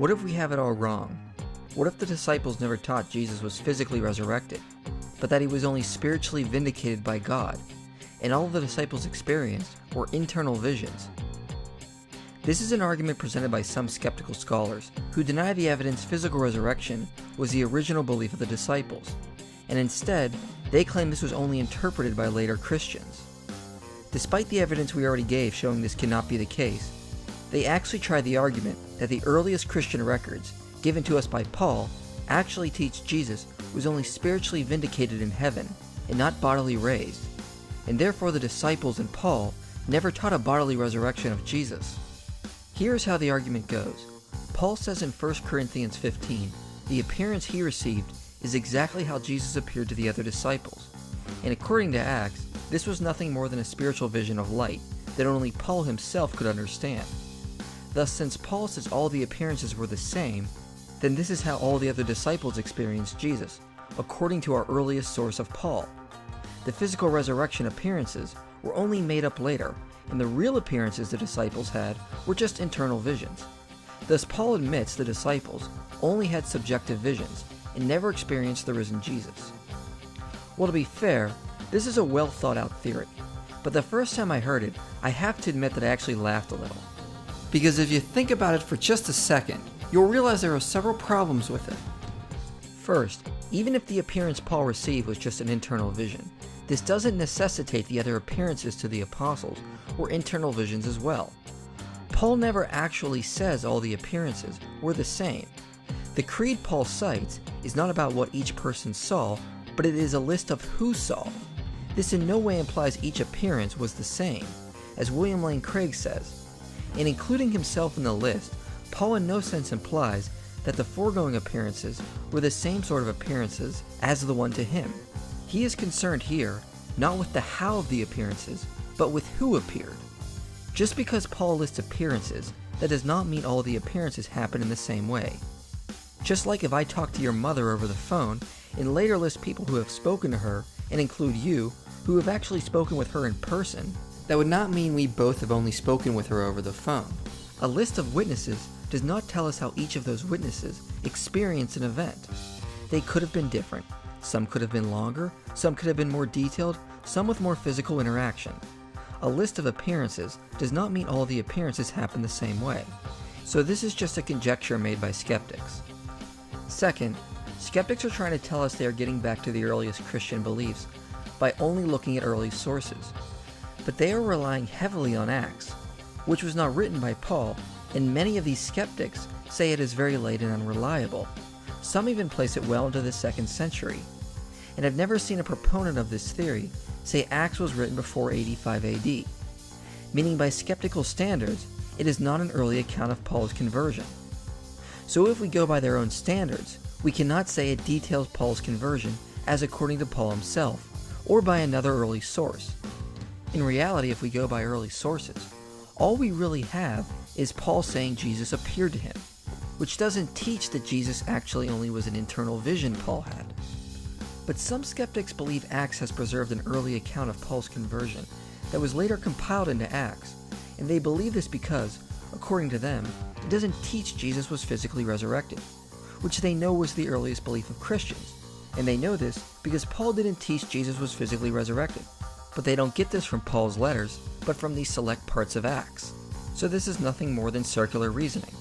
What if we have it all wrong? What if the disciples never taught Jesus was physically resurrected, but that he was only spiritually vindicated by God, and all the disciples experienced were internal visions? This is an argument presented by some skeptical scholars who deny the evidence physical resurrection was the original belief of the disciples, and instead, they claim this was only interpreted by later Christians. Despite the evidence we already gave showing this cannot be the case, they actually try the argument that the earliest Christian records, given to us by Paul, actually teach Jesus was only spiritually vindicated in heaven and not bodily raised, and therefore the disciples and Paul never taught a bodily resurrection of Jesus. Here's how the argument goes. Paul says in 1 Corinthians 15, the appearance he received is exactly how Jesus appeared to the other disciples, and according to Acts, this was nothing more than a spiritual vision of light that only Paul himself could understand. Thus, since Paul says all the appearances were the same, then this is how all the other disciples experienced Jesus, according to our earliest source of Paul. The physical resurrection appearances were only made up later, and the real appearances the disciples had were just internal visions. Thus, Paul admits the disciples only had subjective visions and never experienced the risen Jesus. Well, to be fair, this is a well thought out theory, but the first time I heard it, I have to admit that I actually laughed a little. Because if you think about it for just a second, you'll realize there are several problems with it. First, even if the appearance Paul received was just an internal vision, this doesn't necessitate the other appearances to the apostles were internal visions as well. Paul never actually says all the appearances were the same. The creed Paul cites is not about what each person saw, but it is a list of who saw. This in no way implies each appearance was the same, as William Lane Craig says. In including himself in the list, Paul in no sense implies that the foregoing appearances were the same sort of appearances as the one to him. He is concerned here not with the how of the appearances, but with who appeared. Just because Paul lists appearances, that does not mean all the appearances happen in the same way. Just like if I talk to your mother over the phone and later list people who have spoken to her and include you, who have actually spoken with her in person, that would not mean we both have only spoken with her over the phone. A list of witnesses does not tell us how each of those witnesses experienced an event. They could have been different. Some could have been longer, some could have been more detailed, some with more physical interaction. A list of appearances does not mean all the appearances happen the same way. So this is just a conjecture made by skeptics. Second, skeptics are trying to tell us they are getting back to the earliest Christian beliefs by only looking at early sources. But they are relying heavily on Acts, which was not written by Paul, and many of these skeptics say it is very late and unreliable. Some even place it well into the 2nd century. And I've never seen a proponent of this theory say Acts was written before 85 AD, meaning by skeptical standards, it is not an early account of Paul's conversion. So if we go by their own standards, we cannot say it details Paul's conversion as according to Paul himself, or by another early source. In reality, if we go by early sources, all we really have is Paul saying Jesus appeared to him, which doesn't teach that Jesus actually only was an internal vision Paul had. But some skeptics believe Acts has preserved an early account of Paul's conversion that was later compiled into Acts, and they believe this because, according to them, it doesn't teach Jesus was physically resurrected, which they know was the earliest belief of Christians, and they know this because Paul didn't teach Jesus was physically resurrected. But they don't get this from Paul's letters, but from these select parts of Acts. So this is nothing more than circular reasoning.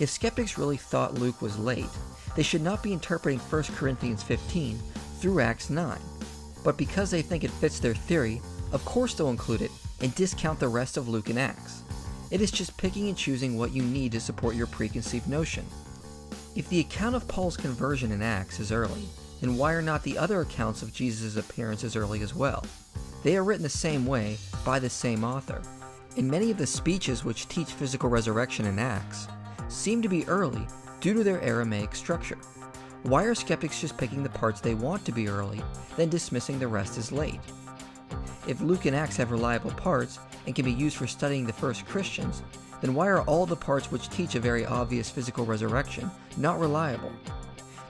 If skeptics really thought Luke was late, they should not be interpreting 1 Corinthians 15 through Acts 9. But because they think it fits their theory, of course they'll include it and discount the rest of Luke and Acts. It is just picking and choosing what you need to support your preconceived notion. If the account of Paul's conversion in Acts is early, then why are not the other accounts of Jesus' appearance as early as well? They are written the same way by the same author, and many of the speeches which teach physical resurrection in Acts seem to be early due to their Aramaic structure. Why are skeptics just picking the parts they want to be early, then dismissing the rest as late? If Luke and Acts have reliable parts and can be used for studying the first Christians, then why are all the parts which teach a very obvious physical resurrection not reliable?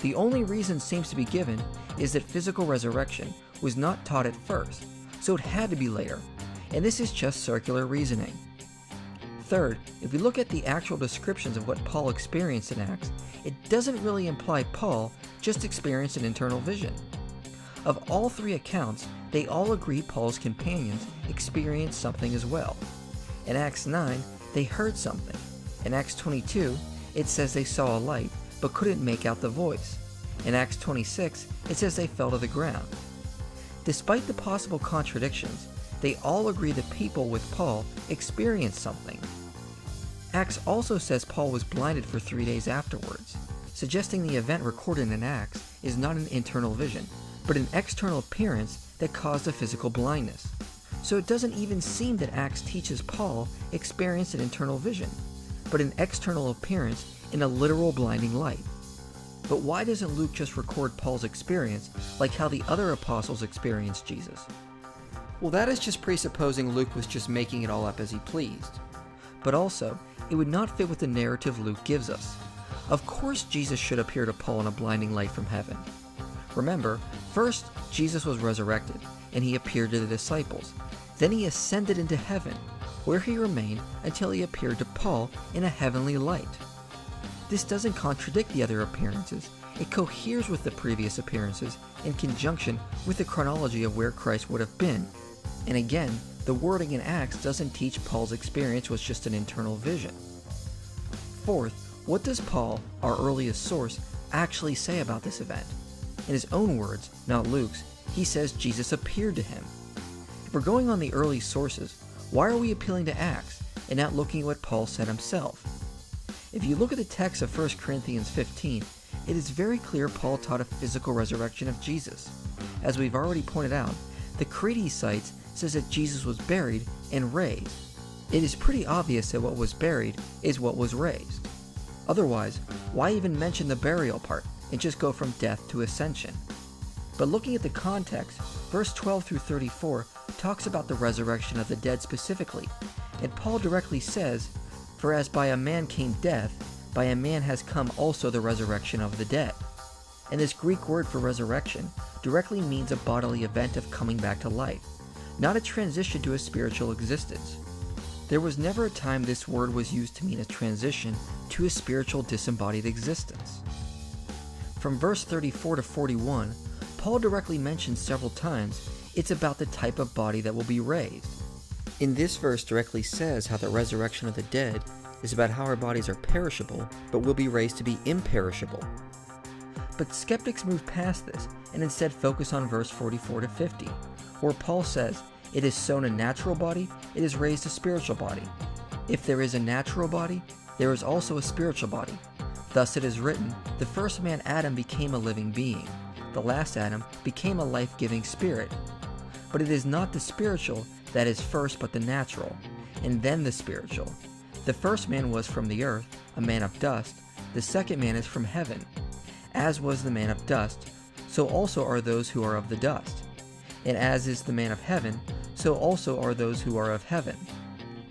The only reason seems to be given is that physical resurrection was not taught at first, so it had to be later, and this is just circular reasoning. Third, if we look at the actual descriptions of what Paul experienced in Acts, it doesn't really imply Paul just experienced an internal vision. Of all three accounts, they all agree Paul's companions experienced something as well. In Acts 9, they heard something. In Acts 22, it says they saw a light, but couldn't make out the voice. In Acts 26, it says they fell to the ground. Despite the possible contradictions, they all agree that people with Paul experienced something. Acts also says Paul was blinded for 3 days afterwards, suggesting the event recorded in Acts is not an internal vision, but an external appearance that caused a physical blindness. So it doesn't even seem that Acts teaches Paul experienced an internal vision, but an external appearance in a literal blinding light. But why doesn't Luke just record Paul's experience like how the other apostles experienced Jesus? Well, that is just presupposing Luke was just making it all up as he pleased. But also, it would not fit with the narrative Luke gives us. Of course Jesus should appear to Paul in a blinding light from heaven. Remember, first Jesus was resurrected, and he appeared to the disciples. Then he ascended into heaven, where he remained until he appeared to Paul in a heavenly light. This doesn't contradict the other appearances. It coheres with the previous appearances in conjunction with the chronology of where Christ would have been. And again, the wording in Acts doesn't teach Paul's experience was just an internal vision. Fourth, what does Paul, our earliest source, actually say about this event? In his own words, not Luke's, he says Jesus appeared to him. If we're going on the early sources, why are we appealing to Acts and not looking at what Paul said himself? If you look at the text of 1 Corinthians 15, it is very clear Paul taught a physical resurrection of Jesus. As we've already pointed out, the Creed he cites says that Jesus was buried and raised. It is pretty obvious that what was buried is what was raised. Otherwise, why even mention the burial part and just go from death to ascension? But looking at the context, verse 12 through 34 talks about the resurrection of the dead specifically, and Paul directly says, "For as by a man came death, by a man has come also the resurrection of the dead." And this Greek word for resurrection directly means a bodily event of coming back to life, not a transition to a spiritual existence. There was never a time this word was used to mean a transition to a spiritual disembodied existence. From verse 34 to 41, Paul directly mentions several times it's about the type of body that will be raised. In this verse directly says how the resurrection of the dead is about how our bodies are perishable, but will be raised to be imperishable. But skeptics move past this and instead focus on verse 44 to 50, where Paul says, "It is sown a natural body, it is raised a spiritual body. If there is a natural body, there is also a spiritual body. Thus it is written, the first man Adam became a living being. The last Adam became a life-giving spirit. But it is not the spiritual that is first, but the natural, and then the spiritual. The first man was from the earth, a man of dust. The second man is from heaven. As was the man of dust, so also are those who are of the dust. And as is the man of heaven, so also are those who are of heaven.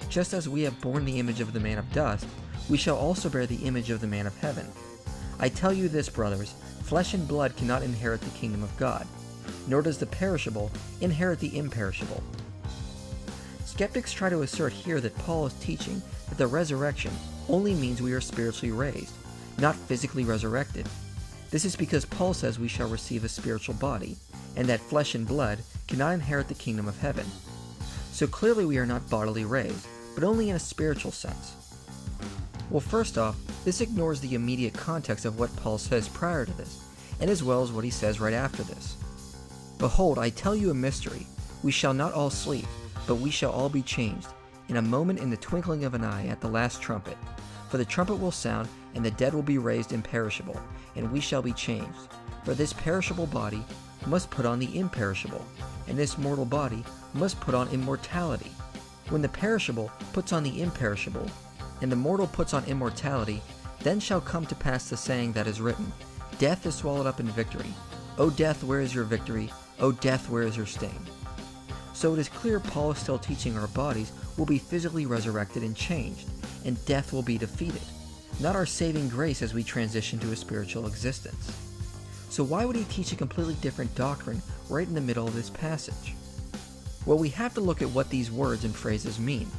Just as we have borne the image of the man of dust, we shall also bear the image of the man of heaven. I tell you this, brothers, flesh and blood cannot inherit the kingdom of God, nor does the perishable inherit the imperishable." Skeptics try to assert here that Paul is teaching that the resurrection only means we are spiritually raised, not physically resurrected. This is because Paul says we shall receive a spiritual body, and that flesh and blood cannot inherit the kingdom of heaven. So clearly we are not bodily raised, but only in a spiritual sense. Well, first off, this ignores the immediate context of what Paul says prior to this, and as well as what he says right after this. "Behold, I tell you a mystery. We shall not all sleep, but we shall all be changed, in a moment, in the twinkling of an eye, at the last trumpet. For the trumpet will sound, and the dead will be raised imperishable, and we shall be changed. For this perishable body must put on the imperishable, and this mortal body must put on immortality. When the perishable puts on the imperishable, and the mortal puts on immortality, then shall come to pass the saying that is written, Death is swallowed up in victory. O death, where is your victory? O death, where is your sting?" So it is clear Paul is still teaching our bodies will be physically resurrected and changed, and death will be defeated, not our saving grace as we transition to a spiritual existence. So why would he teach a completely different doctrine right in the middle of this passage? Well, we have to look at what these words and phrases mean.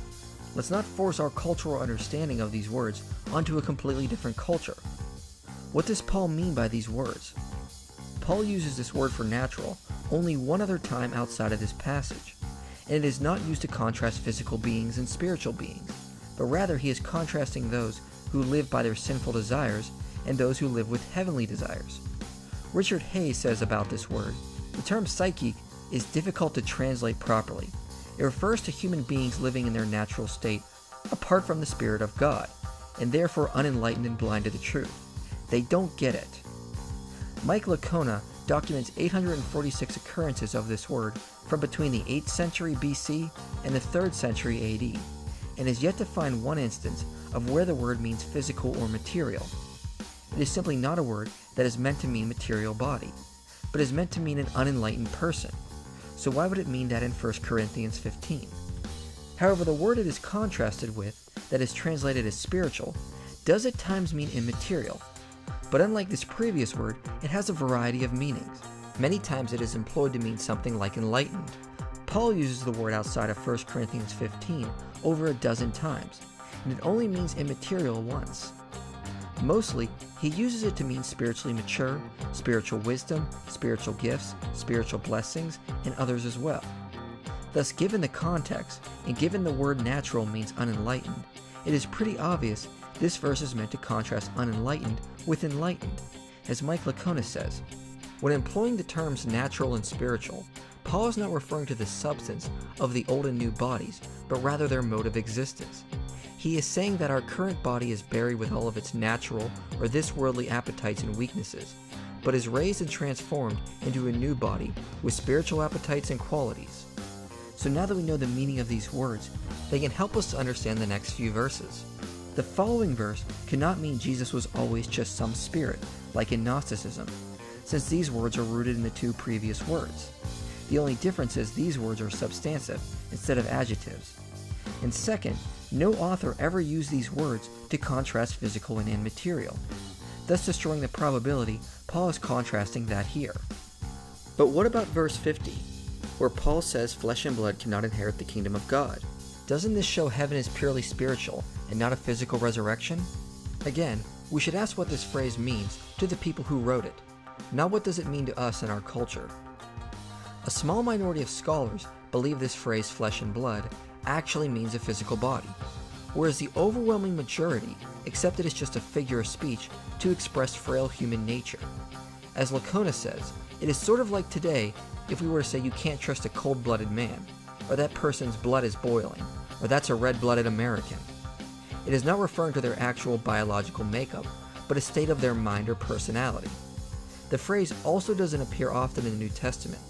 Let's not force our cultural understanding of these words onto a completely different culture. What does Paul mean by these words? Paul uses this word for natural only one other time outside of this passage, and it is not used to contrast physical beings and spiritual beings, but rather he is contrasting those who live by their sinful desires and those who live with heavenly desires. Richard Hayes says about this word, the term psychic is difficult to translate properly. It refers to human beings living in their natural state, apart from the Spirit of God, and therefore unenlightened and blind to the truth. They don't get it. Mike Licona documents 846 occurrences of this word from between the 8th century BC and the 3rd century AD, and has yet to find one instance of where the word means physical or material. It is simply not a word that is meant to mean material body, but is meant to mean an unenlightened person. So why would it mean that in 1 Corinthians 15? However, the word it is contrasted with, that is translated as spiritual, does at times mean immaterial. But unlike this previous word, it has a variety of meanings. Many times it is employed to mean something like enlightened. Paul uses the word outside of 1 Corinthians 15 over a dozen times, and it only means immaterial once. Mostly, he uses it to mean spiritually mature, spiritual wisdom, spiritual gifts, spiritual blessings, and others as well. Thus, given the context, and given the word natural means unenlightened, it is pretty obvious this verse is meant to contrast unenlightened with enlightened. As Mike Licona says, when employing the terms natural and spiritual, Paul is not referring to the substance of the old and new bodies, but rather their mode of existence. He is saying that our current body is buried with all of its natural or this worldly appetites and weaknesses, but is raised and transformed into a new body with spiritual appetites and qualities. So now that we know the meaning of these words, they can help us to understand the next few verses. The following verse cannot mean Jesus was always just some spirit, like in Gnosticism, since these words are rooted in the two previous words. The only difference is these words are substantive instead of adjectives. And second, no author ever used these words to contrast physical and immaterial, thus destroying the probability Paul is contrasting that here. But what about verse 50, where Paul says flesh and blood cannot inherit the kingdom of God? Doesn't this show heaven is purely spiritual and not a physical resurrection? Again, we should ask what this phrase means to the people who wrote it, not what does it mean to us in our culture. A small minority of scholars believe this phrase flesh and blood actually means a physical body, whereas the overwhelming majority accept it as just a figure of speech to express frail human nature. As Licona says, it is sort of like today if we were to say you can't trust a cold-blooded man, or that person's blood is boiling, or that's a red-blooded American. It is not referring to their actual biological makeup, but a state of their mind or personality. The phrase also doesn't appear often in the New Testament.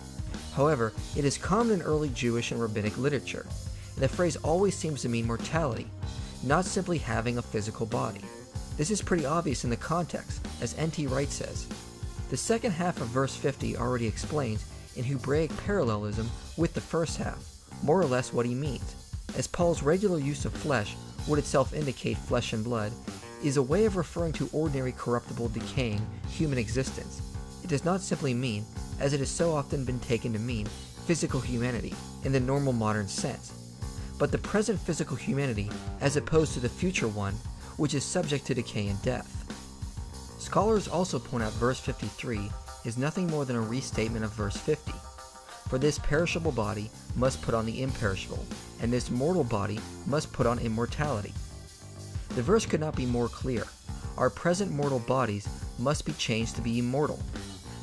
However, it is common in early Jewish and rabbinic literature, and the phrase always seems to mean mortality, not simply having a physical body. This is pretty obvious in the context, as N.T. Wright says. The second half of verse 50 already explains, in Hebraic parallelism with the first half, more or less what he means, as Paul's regular use of flesh would itself indicate flesh and blood, is a way of referring to ordinary corruptible, decaying human existence. It does not simply mean, as it has so often been taken to mean, physical humanity in the normal modern sense, but the present physical humanity as opposed to the future one, which is subject to decay and death. Scholars also point out verse 53 is nothing more than a restatement of verse 50. For this perishable body must put on the imperishable, and this mortal body must put on immortality. The verse could not be more clear. Our present mortal bodies must be changed to be immortal.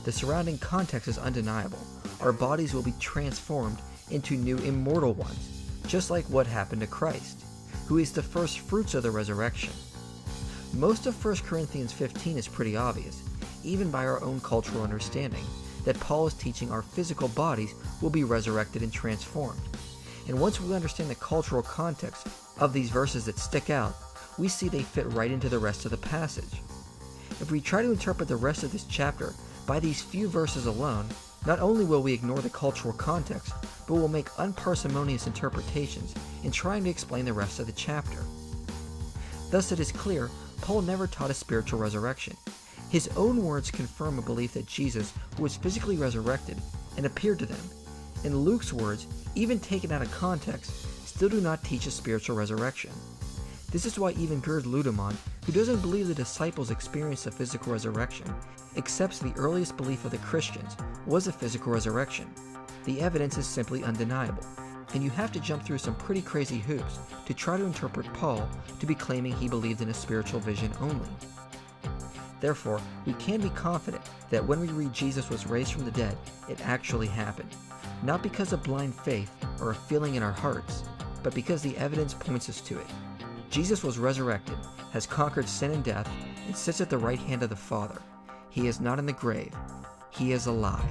The surrounding context is undeniable. Our bodies will be transformed into new immortal ones, just like what happened to Christ, who is the first fruits of the resurrection. Most of 1 Corinthians 15 is pretty obvious, even by our own cultural understanding, that Paul is teaching our physical bodies will be resurrected and transformed. And once we understand the cultural context of these verses that stick out, we see they fit right into the rest of the passage. If we try to interpret the rest of this chapter by these few verses alone, not only will we ignore the cultural context, but will make unparsimonious interpretations in trying to explain the rest of the chapter. Thus it is clear Paul never taught a spiritual resurrection. His own words confirm a belief that Jesus was physically resurrected and appeared to them. And Luke's words, even taken out of context, still do not teach a spiritual resurrection. This is why even Gerd Ludemann, who doesn't believe the disciples experienced a physical resurrection, accepts the earliest belief of the Christians was a physical resurrection. The evidence is simply undeniable, and you have to jump through some pretty crazy hoops to try to interpret Paul to be claiming he believed in a spiritual vision only. Therefore, we can be confident that when we read Jesus was raised from the dead, it actually happened, not because of blind faith or a feeling in our hearts, but because the evidence points us to it. Jesus was resurrected, has conquered sin and death, and sits at the right hand of the Father. He is not in the grave. He is alive.